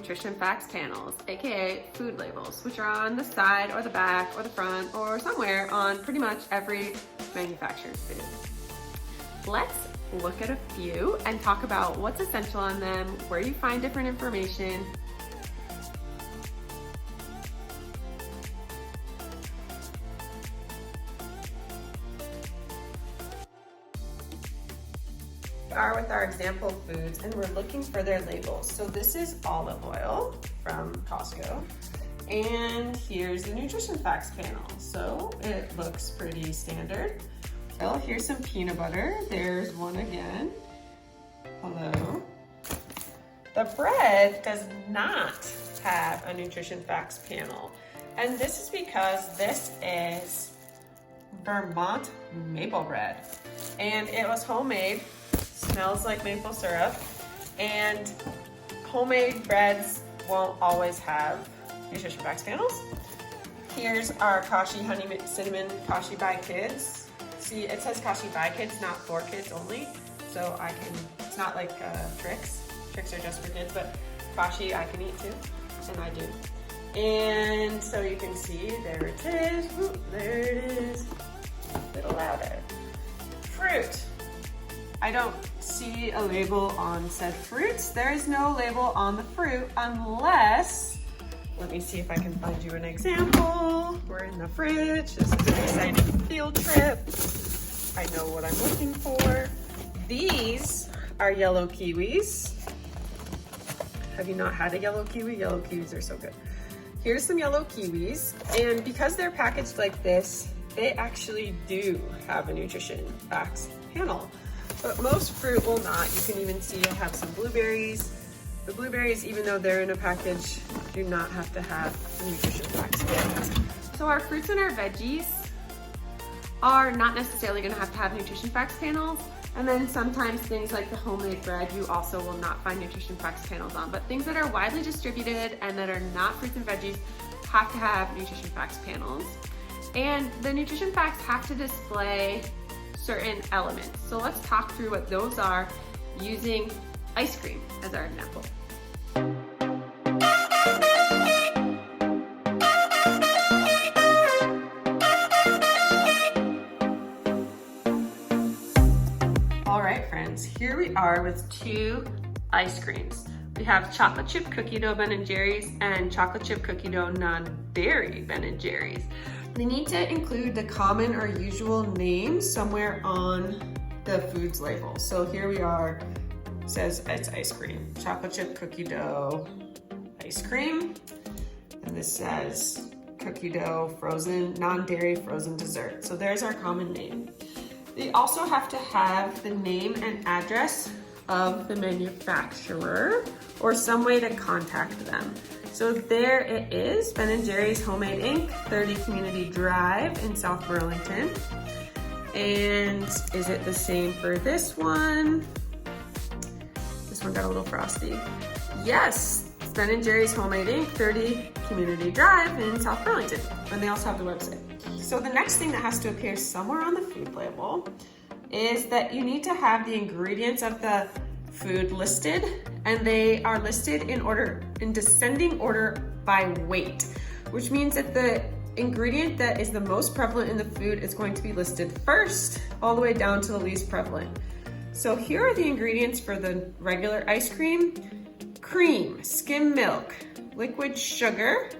nutrition facts panels, aka food labels, which are on the side or the back or the front or somewhere on pretty much every manufactured food. Let's look at a few and talk about what's essential on them, where you find different information. Are with our example foods and we're looking for their labels. So this is olive oil from Costco, and here's the nutrition facts panel. So it looks pretty standard. Well, here's some peanut butter. There's one again. Hello. The bread does not have a nutrition facts panel, and this is because this is Vermont maple bread, and it was homemade. Smells like maple syrup, and homemade breads won't always have nutrition facts panels. Here's our Kashi Honey Cinnamon Kashi by Kids. See, it says Kashi by Kids, not for kids only. So it's not like Trix. Trix are just for kids, but Kashi I can eat too, and I do. And so you can see, there it is. Ooh, there it is. A little louder. Fruit. I don't see a label on said fruits. There is no label on the fruit unless, let me see if I can find you an example. We're in the fridge. This is an exciting field trip. I know what I'm looking for. These are yellow kiwis. Have you not had a yellow kiwi? Yellow kiwis are so good. Here's some yellow kiwis, and because they're packaged like this, they actually do have a nutrition facts panel. But most fruit will not. You can even see I have some blueberries. The blueberries, even though they're in a package, do not have to have a nutrition facts panel. So our fruits and our veggies are not necessarily going to have nutrition facts panels. And then sometimes things like the homemade bread, you also will not find nutrition facts panels on. But things that are widely distributed and that are not fruits and veggies have to have nutrition facts panels. And the nutrition facts have to display certain elements. So let's talk through what those are using ice cream as our example. All right, friends, here we are with two ice creams. We have chocolate chip cookie dough Ben & Jerry's and chocolate chip cookie dough non-dairy Ben & Jerry's. They need to include the common or usual name somewhere on the foods label. So here we are, it says it's ice cream, chocolate chip cookie dough ice cream. And this says cookie dough frozen, non-dairy frozen dessert. So there's our common name. They also have to have the name and address of the manufacturer or some way to contact them. So there it is, Ben & Jerry's Homemade Inc., 30 Community Drive in South Burlington. And is it the same for this one? This one got a little frosty. Yes, it's Ben & Jerry's Homemade Inc., 30 Community Drive in South Burlington. And they also have the website. So the next thing that has to appear somewhere on the food label is that you need to have the ingredients of the food listed, and they are listed in descending order by weight, which means that the ingredient that is the most prevalent in the food is going to be listed first, all the way down to the least prevalent. So here are the ingredients for the regular ice cream: cream, skim milk, liquid sugar,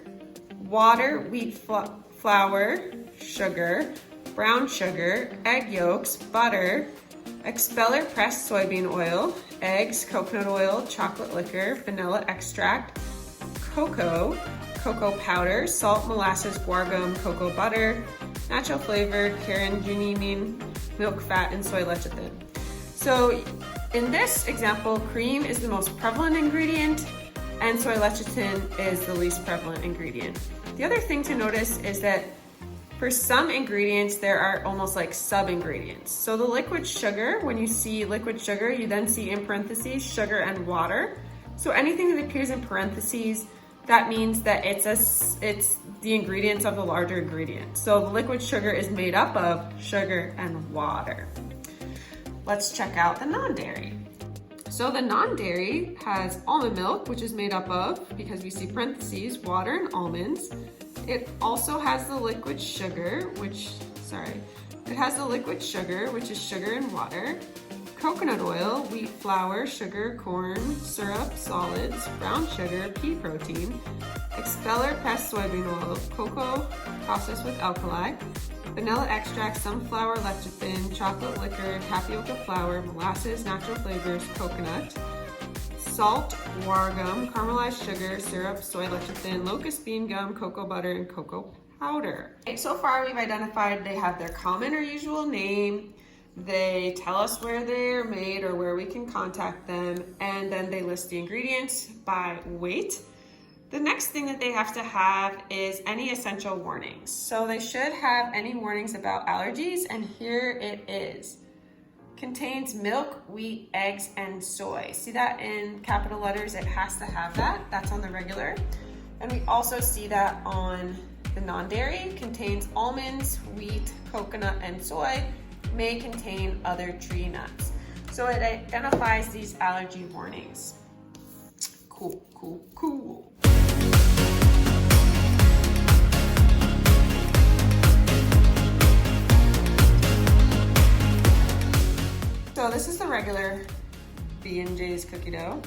water, wheat flour, sugar, brown sugar, egg yolks, butter, expeller pressed soybean oil, eggs, coconut oil, chocolate liquor, vanilla extract, cocoa, cocoa powder, salt, molasses, guar gum, cocoa butter, natural flavored, carrageenan, milk fat, and soy lecithin. So in this example, cream is the most prevalent ingredient and soy lecithin is the least prevalent ingredient. The other thing to notice is that for some ingredients, there are almost like sub-ingredients. So the liquid sugar, when you see liquid sugar, you then see in parentheses sugar and water. So anything that appears in parentheses, that means that it's the ingredients of the larger ingredient. So the liquid sugar is made up of sugar and water. Let's check out the non-dairy. So the non-dairy has almond milk, which is made up of, because we see parentheses, water and almonds. It also has the liquid sugar, which is sugar and water, coconut oil, wheat flour, sugar, corn, syrup, solids, brown sugar, pea protein, expeller pressed soybean oil, cocoa processed with alkali, vanilla extract, sunflower lecithin, chocolate liquor, tapioca flour, molasses, natural flavors, coconut, salt, guar gum, caramelized sugar, syrup, soy lecithin, locust bean gum, cocoa butter, and cocoa powder. Okay, so far we've identified they have their common or usual name, they tell us where they're made or where we can contact them, and then they list the ingredients by weight. The next thing that they have to have is any essential warnings. So they should have any warnings about allergies, and here it is. Contains milk, wheat, eggs, and soy. See that in capital letters? It has to have that. That's on the regular. And we also see that on the non-dairy. Contains almonds, wheat, coconut, and soy. May contain other tree nuts. So it identifies these allergy warnings. Cool, cool, cool. So this is the regular B&J's cookie dough.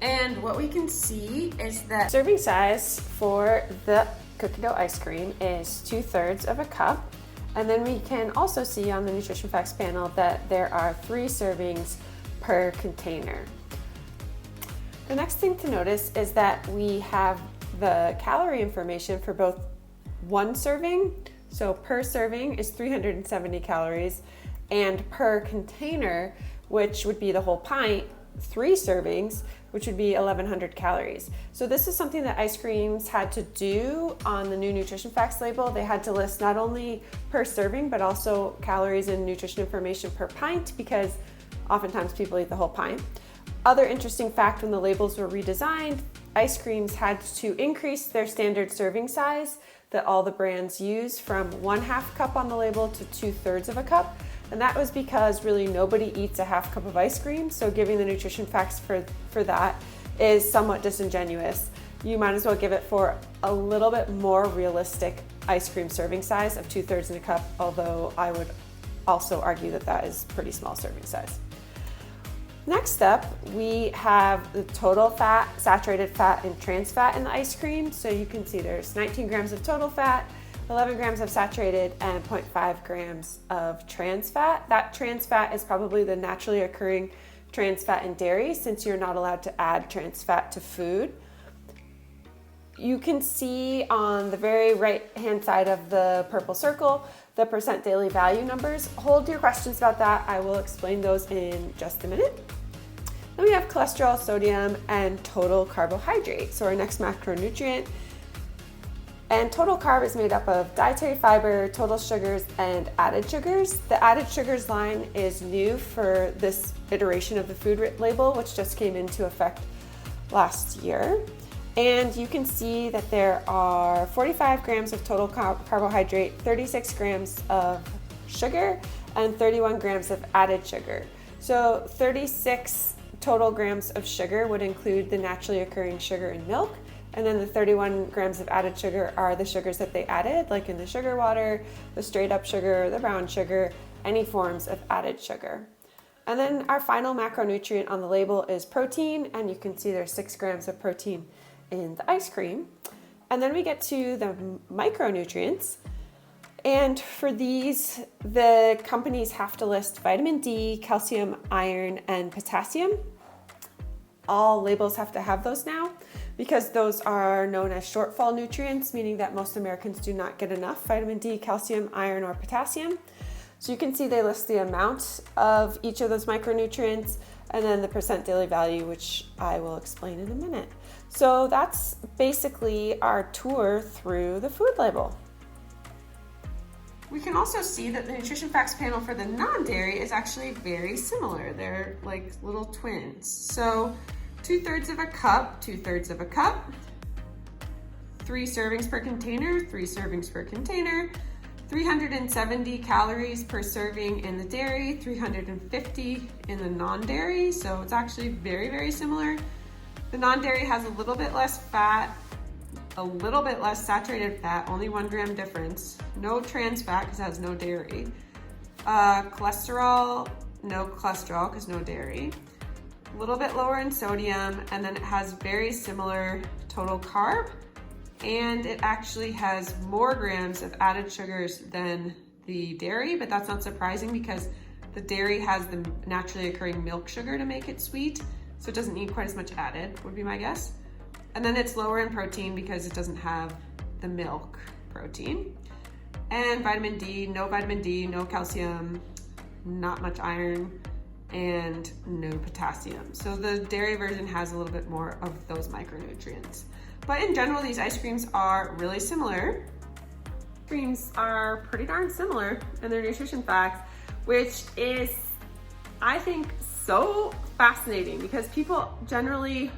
And what we can see is that serving size for the cookie dough ice cream is 2/3 of a cup. And then we can also see on the Nutrition Facts panel that there are 3 servings per container. The next thing to notice is that we have the calorie information for both one serving, so per serving is 370 calories, and per container, which would be the whole pint, 3 servings, which would be 1,100 calories. So this is something that ice creams had to do on the new Nutrition Facts label. They had to list not only per serving, but also calories and nutrition information per pint, because oftentimes people eat the whole pint. Other interesting fact, when the labels were redesigned, ice creams had to increase their standard serving size that all the brands use from 1/2 cup on the label to 2/3 of a cup. And that was because really nobody eats a 1/2 cup of ice cream, so giving the nutrition facts for that is somewhat disingenuous. You might as well give it for a little bit more realistic ice cream serving size of 2/3 in a cup, although I would also argue that that is pretty small serving size. Next up, we have the total fat, saturated fat, and trans fat in the ice cream. So you can see there's 19 grams of total fat, 11 grams of saturated, and 0.5 grams of trans fat. That trans fat is probably the naturally occurring trans fat in dairy, since you're not allowed to add trans fat to food. You can see on the very right-hand side of the purple circle the percent daily value numbers. Hold your questions about that. I will explain those in just a minute. Then we have cholesterol, sodium, and total carbohydrate. So our next macronutrient. And total carb is made up of dietary fiber, total sugars, and added sugars. The added sugars line is new for this iteration of the food label, which just came into effect last year. And you can see that there are 45 grams of total carbohydrate, 36 grams of sugar, and 31 grams of added sugar. So 36 total grams of sugar would include the naturally occurring sugar in milk, and then the 31 grams of added sugar are the sugars that they added, like in the sugar water, the straight up sugar, the brown sugar, any forms of added sugar. And then our final macronutrient on the label is protein, and you can see there's 6 grams of protein in the ice cream. And then we get to the micronutrients. And for these, the companies have to list vitamin D, calcium, iron, and potassium. All labels have to have those now because those are known as shortfall nutrients, meaning that most Americans do not get enough vitamin D, calcium, iron, or potassium. So you can see they list the amount of each of those micronutrients and then the percent daily value, which I will explain in a minute. So that's basically our tour through the food label. We can also see that the Nutrition Facts panel for the non-dairy is actually very similar. They're like little twins. So 2/3 of a cup, 2/3 of a cup, 3 servings per container, 3 servings per container, 370 calories per serving in the dairy, 350 in the non-dairy, so it's actually very, very similar. The non-dairy has a little bit less fat, a little bit less saturated fat, only 1 gram difference. No trans fat because it has no dairy. Cholesterol, no cholesterol because no dairy. A little bit lower in sodium, and then it has very similar total carb, and it actually has more grams of added sugars than the dairy, but that's not surprising because the dairy has the naturally occurring milk sugar to make it sweet, so it doesn't need quite as much added, would be my guess. And then it's lower in protein because it doesn't have the milk protein. And vitamin D, no calcium, not much iron, and no potassium. So the dairy version has a little bit more of those micronutrients. But in general, these ice creams are really similar. Creams are pretty darn similar in their nutrition facts, which is, I think, so fascinating because people generally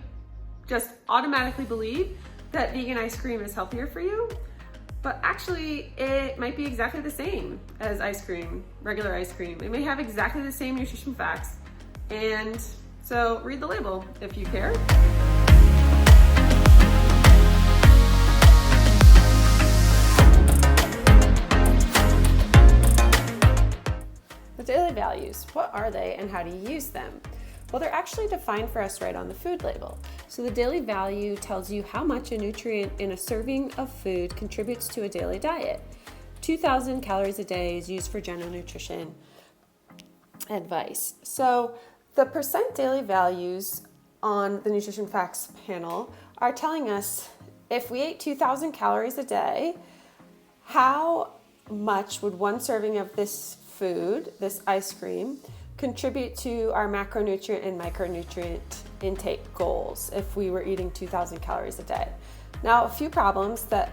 just automatically believe that vegan ice cream is healthier for you, but actually it might be exactly the same as ice cream, regular ice cream. It may have exactly the same nutrition facts, and so read the label if you care. The daily values, what are they and how do you use them? Well, they're actually defined for us right on the food label. So the daily value tells you how much a nutrient in a serving of food contributes to a daily diet. 2,000 calories a day is used for general nutrition advice. So the percent daily values on the nutrition facts panel are telling us if we ate 2,000 calories a day, how much would one serving of this food, this ice cream, contribute to our macronutrient and micronutrient intake goals if we were eating 2,000 calories a day. Now, a few problems that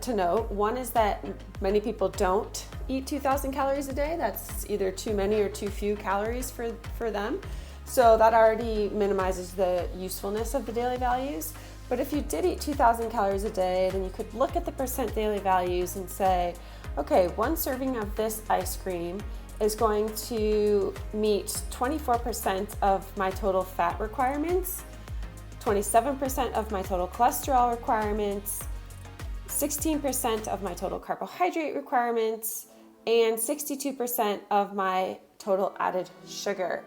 to note. One is that many people don't eat 2,000 calories a day. That's either too many or too few calories for them. So that already minimizes the usefulness of the daily values. But if you did eat 2,000 calories a day, then you could look at the percent daily values and say, okay, one serving of this ice cream is going to meet 24% of my total fat requirements, 27% of my total cholesterol requirements, 16% of my total carbohydrate requirements, and 62% of my total added sugar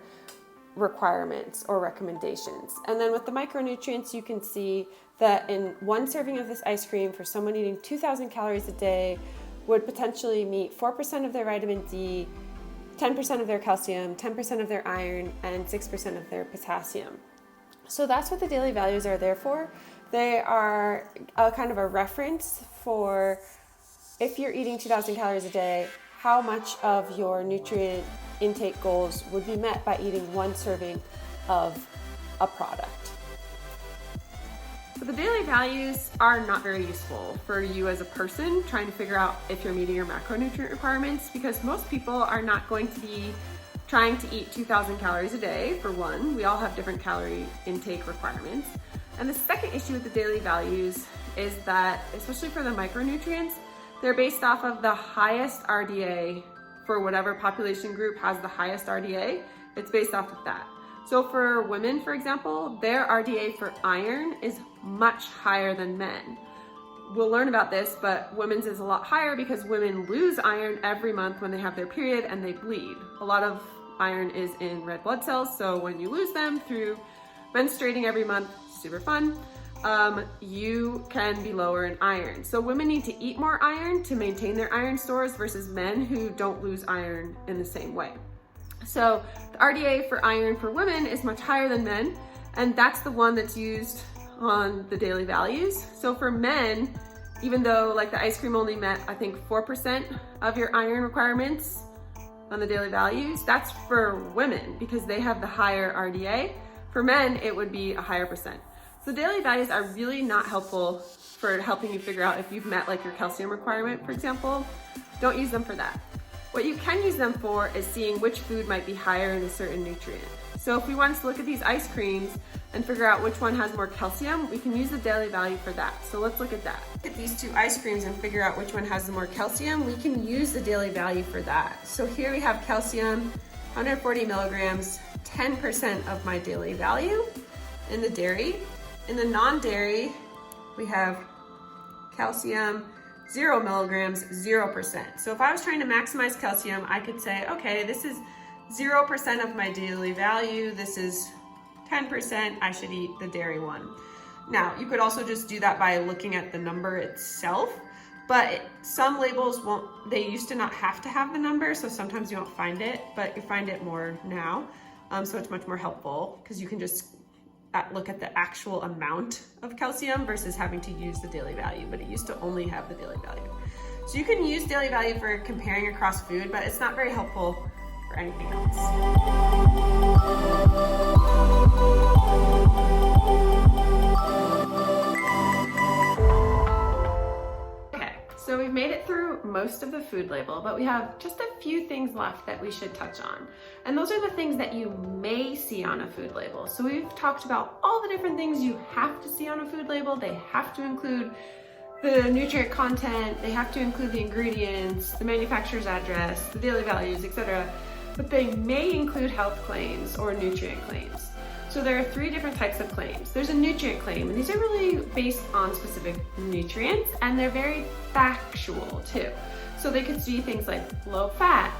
requirements or recommendations. And then with the micronutrients, you can see that in one serving of this ice cream for someone eating 2,000 calories a day would potentially meet 4% of their vitamin D, 10% of their calcium, 10% of their iron, and 6% of their potassium. So that's what the daily values are there for. They are a kind of a reference for if you're eating 2,000 calories a day, how much of your nutrient intake goals would be met by eating one serving of a product. So the daily values are not very useful for you as a person trying to figure out if you're meeting your macronutrient requirements, because most people are not going to be trying to eat 2,000 calories a day. For one, we all have different calorie intake requirements. And the second issue with the daily values is that, especially for the micronutrients, they're based off of the highest RDA for whatever population group has the highest RDA. It's based off of that. So for women, for example, their RDA for iron is much higher than men. We'll learn about this, but women's is a lot higher because women lose iron every month when they have their period and they bleed. A lot of iron is in red blood cells, so when you lose them through menstruating every month, super fun, you can be lower in iron. So women need to eat more iron to maintain their iron stores versus men who don't lose iron in the same way. So the RDA for iron for women is much higher than men, and that's the one that's used on the daily values. So for men, even though like the ice cream only met, I think 4% of your iron requirements on the daily values, that's for women because they have the higher RDA. For men, it would be a higher percent. So daily values are really not helpful for helping you figure out if you've met like your calcium requirement, for example. Don't use them for that. What you can use them for is seeing which food might be higher in a certain nutrient. So if we wanted to look at these ice creams, and figure out which one has more calcium, we can use the daily value for that. So let's look at that. Look at these two ice creams and figure out which one has the more calcium. We can use the daily value for that. So here we have calcium, 140 milligrams, 10% of my daily value in the dairy. In the non-dairy, we have calcium, 0 milligrams, 0%. So if I was trying to maximize calcium, I could say, okay, this is 0% of my daily value. This is 10%, I should eat the dairy one. Now, you could also just do that by looking at the number itself, but some labels won't, they used to not have to have the number, so sometimes you won't find it, but you find it more now. So it's much more helpful because you can just look at the actual amount of calcium versus having to use the daily value, but it used to only have the daily value. So you can use daily value for comparing across food, but it's not very helpful for anything else. So we've made it through most of the food label, but we have just a few things left that we should touch on. And those are the things that you may see on a food label. So we've talked about all the different things you have to see on a food label. They have to include the nutrient content, they have to include the ingredients, the manufacturer's address, the daily values, etc. But they may include health claims or nutrient claims. So there are 3 different types of claims. There's a nutrient claim, and these are really based on specific nutrients, and they're very factual too. So they could see things like low fat,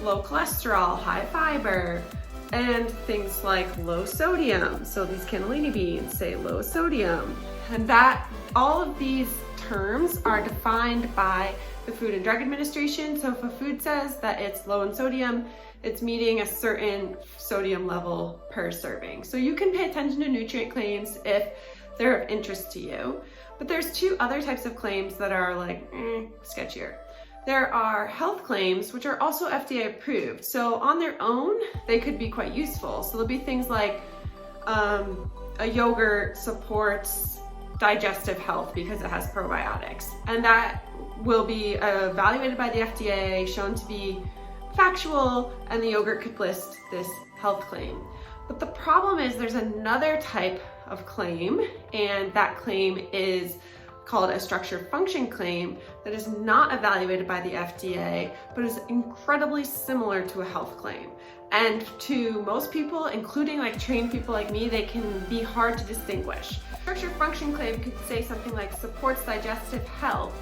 low cholesterol, high fiber, and things like low sodium. So these cannellini beans say low sodium. And that all of these terms are defined by the Food and Drug Administration. So if a food says that it's low in sodium, it's meeting a certain sodium level per serving. So you can pay attention to nutrient claims if they're of interest to you. But there's 2 other types of claims that are like sketchier. There are health claims, which are also FDA approved. So on their own, they could be quite useful. So there'll be things like a yogurt supports digestive health because it has probiotics. And that will be evaluated by the FDA, shown to be factual, and the yogurt could list this health claim. But the problem is there's another type of claim, and that claim is called a structure function claim that is not evaluated by the FDA, but is incredibly similar to a health claim. And to most people, including like trained people like me, they can be hard to distinguish. Structure function claim could say something like supports digestive health,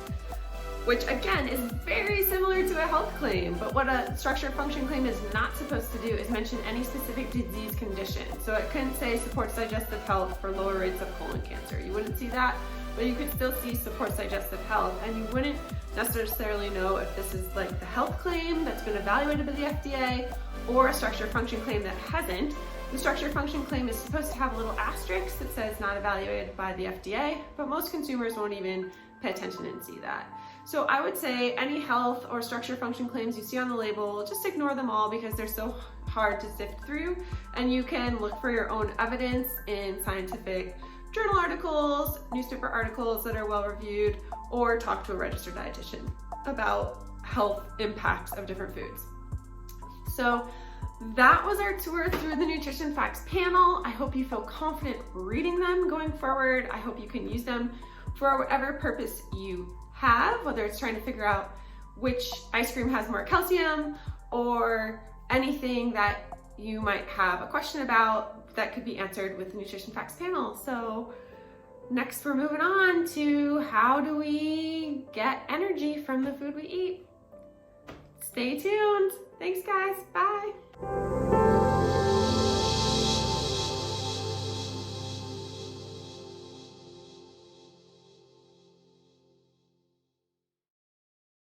which again is very similar to a health claim, but what a structure function claim is not supposed to do is mention any specific disease condition. So it couldn't say supports digestive health for lower rates of colon cancer. You wouldn't see that, but you could still see supports digestive health, and you wouldn't necessarily know if this is like the health claim that's been evaluated by the FDA or a structure function claim that hasn't. The structure function claim is supposed to have a little asterisk that says not evaluated by the FDA, but most consumers won't even pay attention and see that. So I would say any health or structure function claims you see on the label, just ignore them all because they're so hard to sift through, and you can look for your own evidence in scientific journal articles, newspaper articles that are well reviewed, or talk to a registered dietitian about health impacts of different foods. So that was our tour through the nutrition facts panel. I hope you feel confident reading them going forward. I hope you can use them for whatever purpose you have, whether it's trying to figure out which ice cream has more calcium or anything that you might have a question about that could be answered with the nutrition facts panel. So next we're moving on to how do we get energy from the food we eat. Stay tuned. Thanks guys, bye.